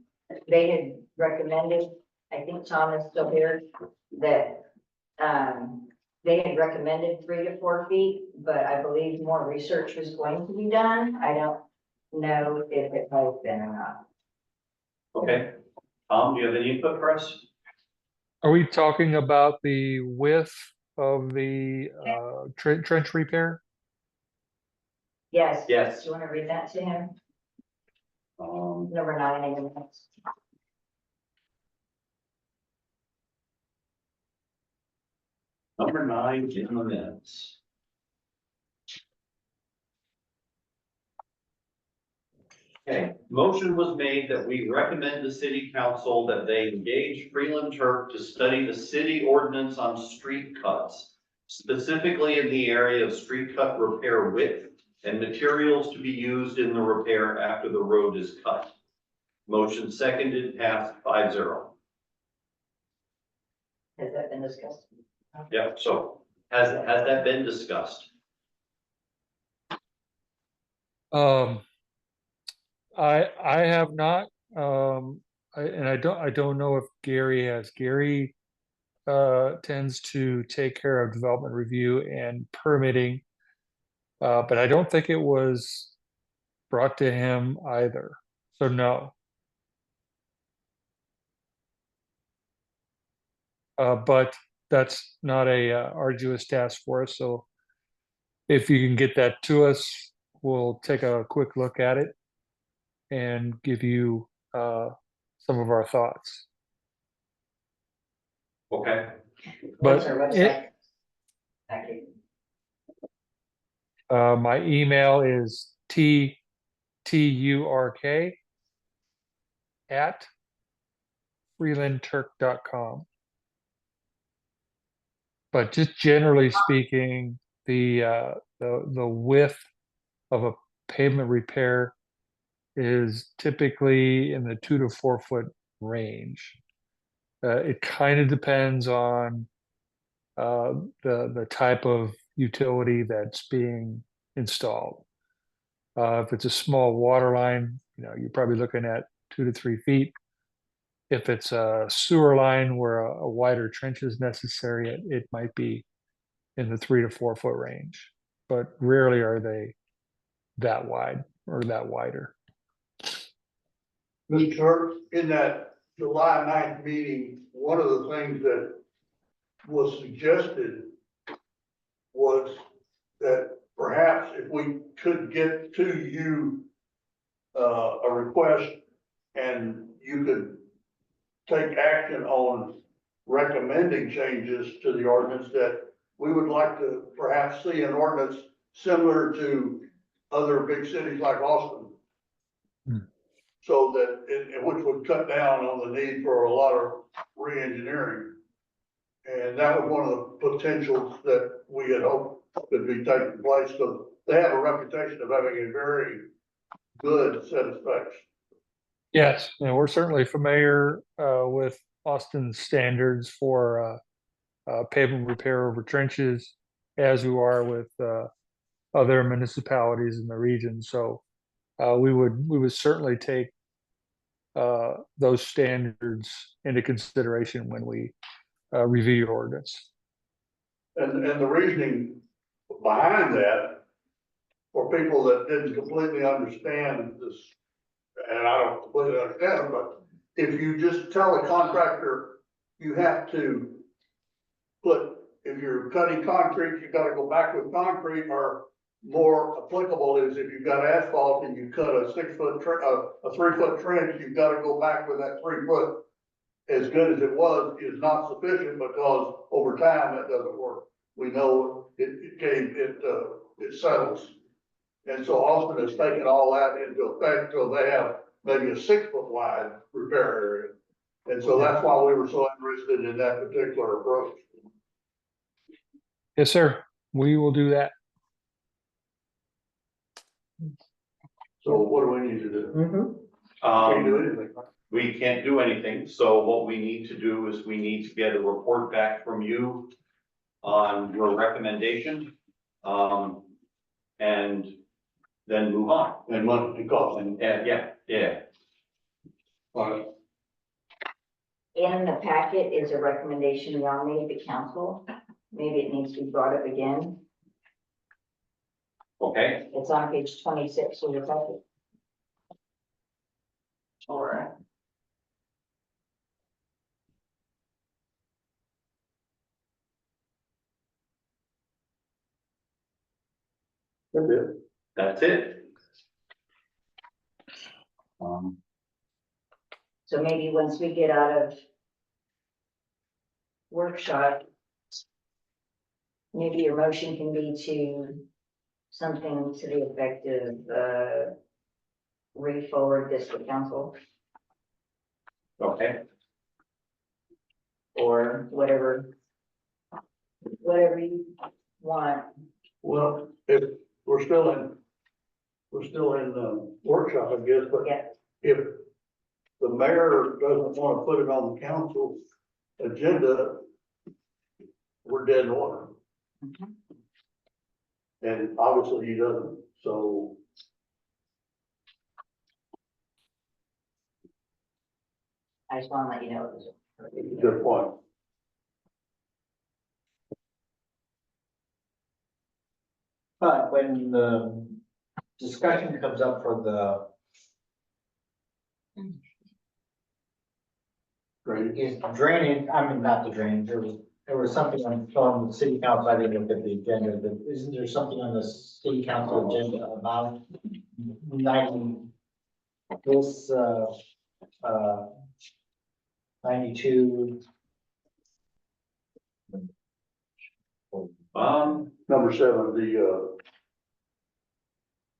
they had recommended, I think Tom is still here, that, they had recommended 3 to 4 feet, but I believe more research was going to be done. I don't know if it has been or not. Okay, Tom, do you have any input for us? Are we talking about the width of the trench repair? Yes. Yes. Do you want to read that to him? Um, Number 9 in the minutes. Number 9 in the minutes. Okay, motion was made that we recommend the city council that they engage Freeland Turk to study the city ordinance on street cuts, specifically in the area of street cut repair width and materials to be used in the repair after the road is cut. Motion seconded, passed 5-0. Has that been discussed? Yep, so has that been discussed? I have not, I don't know if Gary has. Gary tends to take care of development review and permitting. But I don't think it was brought to him either. So no. But that's not a arduous task for us. So if you can get that to us, we'll take a quick look at it and give you some of our thoughts. Okay, What's But our website? Thank you. my email is turk@freelandturk.com. But just generally speaking, the width of a pavement repair is typically in the 2 to 4 foot range. It kind of depends on the type of utility that's being installed. If it's a small water line, you're probably looking at 2 to 3 feet. If it's a sewer line where a wider trench is necessary, it might be in the 3 to 4 foot range, but rarely are they that wide or that wider. Mr. Turk, in that July 9th meeting, one of the things that was suggested was that perhaps if we could get to you a request and you could take action on recommending changes to the ordinance, that we would like to perhaps see an ordinance similar to other big cities like Austin. So that which would cut down on the need for a lot of re-engineering. And that was one of the potentials that we had hoped could be taking place, because they have a reputation of having a very good set of specs. Yes, we're certainly familiar with Austin's standards for pavement repair over trenches, as we are with other municipalities in the region. So we would certainly take those standards into consideration when we review your ordinance. And the reasoning behind that, for people that didn't completely understand this, and I don't completely understand it, but if you just tell a contractor, you have to put, if you're cutting concrete, you gotta go back with concrete, or more applicable is if you've got asphalt and you cut a 6 foot, a 3 foot trench, you've gotta go back with that 3 foot as good as it was, is not sufficient because over time, that doesn't work. We know it settles. And so Austin has taken all that into effect till they have maybe a 6 foot wide repair area. And so that's why we were so interested in that particular approach. Yes, sir. We will do that. So what do we need to do? Mhm. Can't do Um, anything. we can't do anything, so what we need to do is we need to get a report back from you on your recommendation, and then move on. And money cost. And, yeah. In the packet is a recommendation y'all made to council. Maybe it needs to be brought up again. Okay, It's on page 26 of the packet. Or That's it. that's it. so maybe once we get out of workshop, maybe your motion can be to something to the effect of, re-forward this to council Okay, or whatever you want. Well, if we're still in workshop, I guess, but Yeah, if the mayor doesn't want to put it on the council agenda, we're dead in water. Mhm. And obviously he doesn't, so. I just want to let you know. It was Good point. But when the discussion comes up for the, Great. is drainage, I mean, not the drainage, there was something on the city council, I didn't look at the agenda, but isn't there something on the city council agenda about uniting this, 92? Number 7, the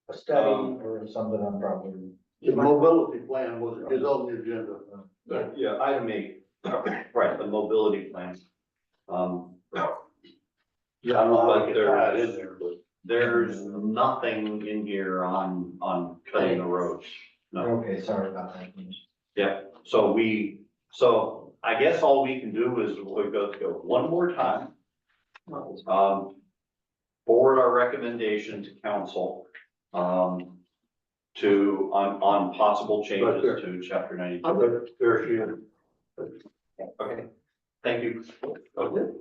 A study or something on property. mobility plan is on the agenda. yeah, item 8, right, the mobility plan. Yeah, I don't know how But to get that there's- in there, but. There's nothing in here on cutting the roads. No, Okay, sorry about that. yeah, so I guess all we can do is we'll go one more time. Forward our recommendation to council, on possible changes there. to chapter 92. There she is. Okay, thank you. Okay.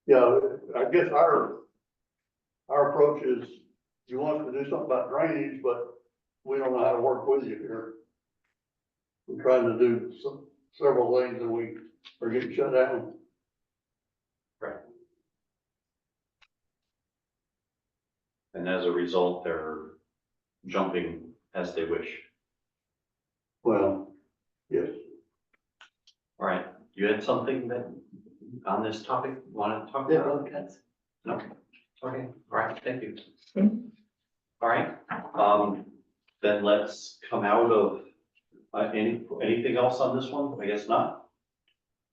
Yeah, I guess our approach is, you want us to do something about drainage, but we don't know how to work with you here. We're trying to do several things and we are getting shut down. Right. And as a result, they're jumping as they wish. Well, yes. All right, you had something that, on this topic, you wanted to talk about? No? Okay, all right, thank you. All right, then let's come out of, anything else on this one? I guess not.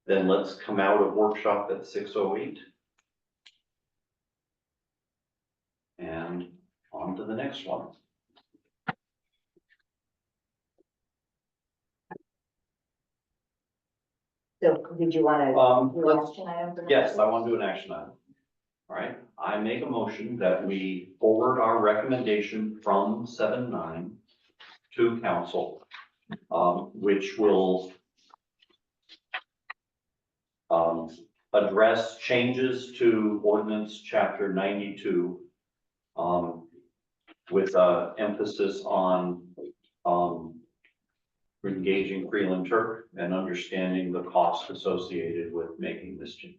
Then let's come out of workshop at 6:08. And on to the next one. So did you want to do an Let's, action item? for yes, next I week? want to do an action item. All right, I make a motion that we forward our recommendation from 7-9 to council, which will address changes to ordinance chapter 92, with emphasis on engaging Freeland Turk and understanding the cost associated with making this change.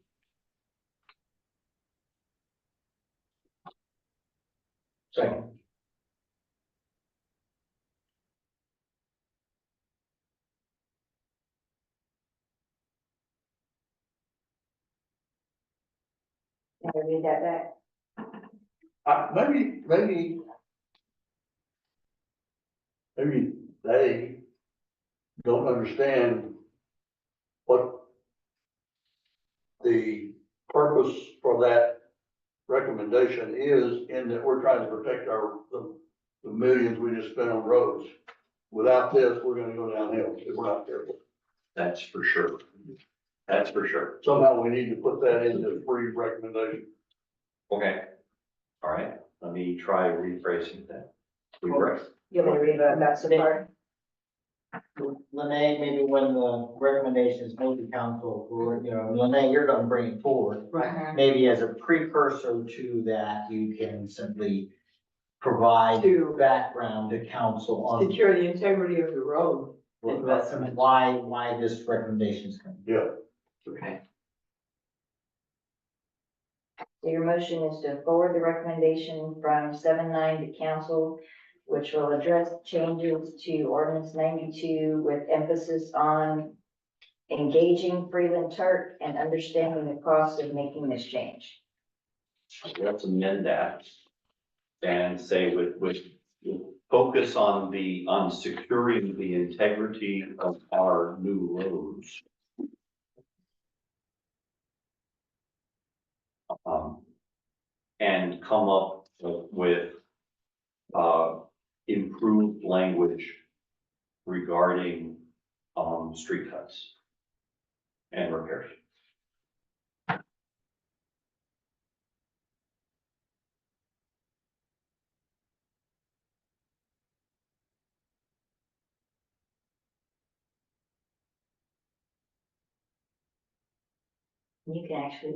Second. Can I read that back? Maybe they don't understand what the purpose for that recommendation is, in that we're trying to protect the millions we just spent on roads. Without this, we're gonna go downhill if we're not careful. That's for sure. That's for sure. Somehow we need to put that in the free recommendation. Okay. All right, let me try rephrasing that. Rephrase. You want me to read that, that's the part? Lene, maybe when the recommendations made to council, or, you know, Lene, you're gonna bring it forward. Mhm. Maybe as a precursor to that, you can simply provide To- background to council on Secure the integrity of the road investment. why this recommendation is coming. Yeah. Okay. So your motion is to forward the recommendation from 7-9 to council, which will address changes to ordinance 92 with emphasis on engaging Freeland Turk and understanding the cost of making this change. Let's amend that and say with focus on securing the integrity of our new roads. And come up with, improved language regarding, street cuts and repairs. You can actually,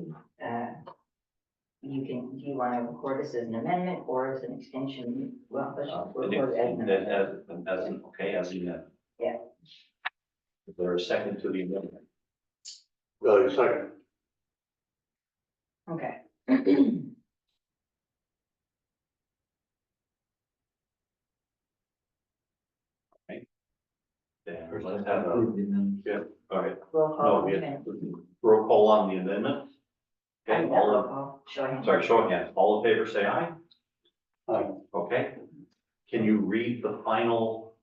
do you want to record this as an amendment or as an extension? Well, let's record it as an amendment. As an amendment. Yeah. Is there a second to the amendment? Second. Okay. Then let's have a, yeah, all right. Roll No, call. we have amendment. roll call on the amendment. Okay, Roll all of, call. Show of hands. sorry, show of hands. All in favor, say aye. Aye. Okay. Can you read the final,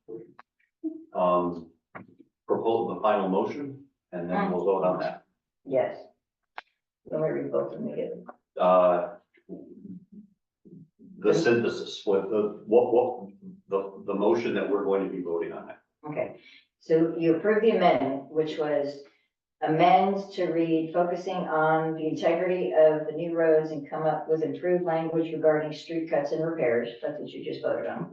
the final motion? And then we'll vote on that. Yes. Let me read both of them together. The synthesis, what the motion that we're going to be voting on. Okay, so you approved the amendment, which was amend to read focusing on the integrity of the new roads and come up with improved language regarding street cuts and repairs. That's what you just voted on.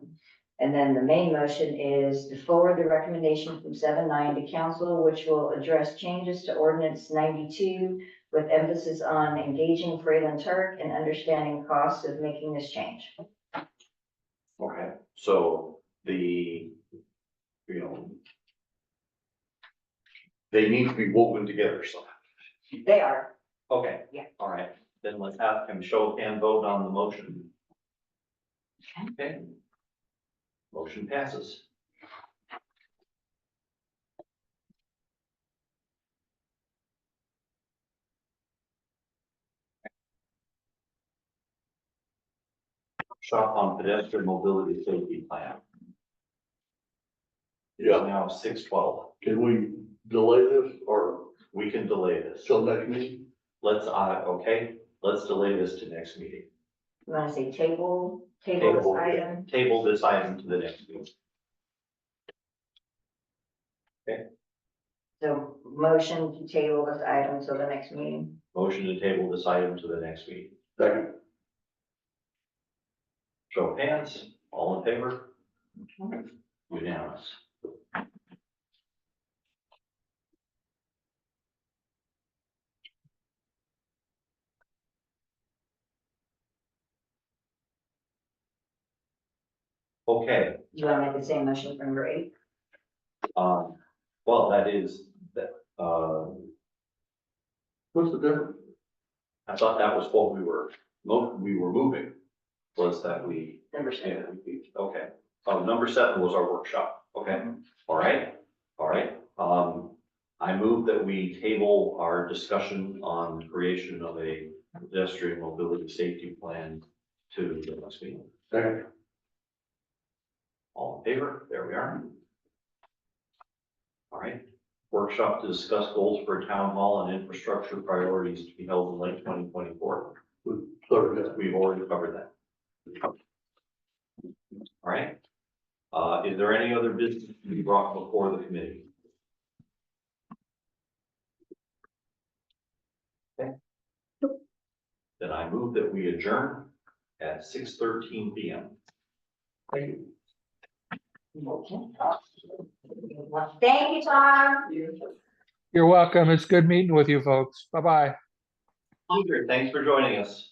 And then the main motion is to forward the recommendation from 7-9 to council, which will address changes to ordinance 92 with emphasis on engaging Freeland Turk and understanding costs of making this change. Okay, so they need to be woven together, so. They are. Okay. Yeah. All right, then let's have him show of hand vote on the motion. Okay. Motion passes. Shop on pedestrian mobility safety plan. It's Yeah. now 6:12. Can we delay this or We can delay this. till next meeting? Let's, okay, let's delay this to next meeting. You want to say table this item? Table this item to the next meeting. So motion to table this item till the next meeting. Motion to table this item to the next meeting. Second. Show of hands, all in favor? Unanimous. Okay, You want to make the same motion for number 8? well, that is, that, What's the difference? I thought that was what we were moving, was that we, Number 7. yeah, okay. Oh, number 7 was our workshop, okay, all right, I move that we table our discussion on creation of a pedestrian mobility safety plan to the next meeting. Second. All in favor? There we are. All right. Workshop to discuss goals for town hall and infrastructure priorities to be held in late 2024. Third, We've already covered that. All right. Is there any other business to be brought before the committee? Okay. Then I move that we adjourn at 6:13 p.m. Thank you, Tom. You're welcome. It's good meeting with you folks. Bye-bye. Thanks for joining us.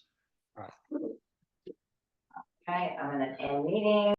Okay, I'm gonna end meeting.